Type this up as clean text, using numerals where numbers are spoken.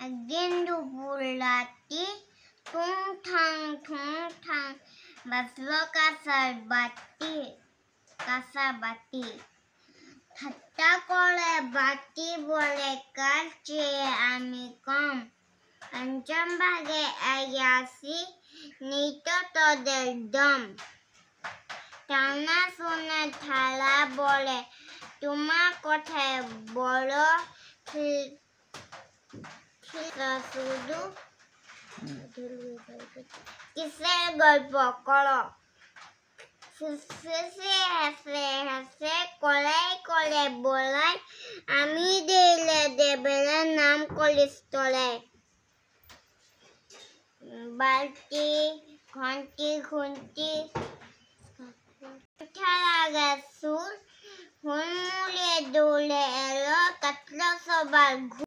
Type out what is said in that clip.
একদিন দুপুর রাতে ঠুং ঠাং বাজলো কাঁসার বাটি। ঠাট্টা করে বাটি বলে, কার চেয়ে আমি কম? পঞ্চম ভাগে আসি, নেই তো তোদের দম। টানা সোনার থালা বলে, তোমার কথায় বড় শুধু কিসের গল্প করো? শেষে হেসে কলে বলাই, আমি দিলে দেবেলে নাম কলিস তলে। বালতি ঘন্টি খুন্তি লাগে সুর, হুলমুলিয়ে দৌড়ে এলো, কাটলো সবার ঘুম।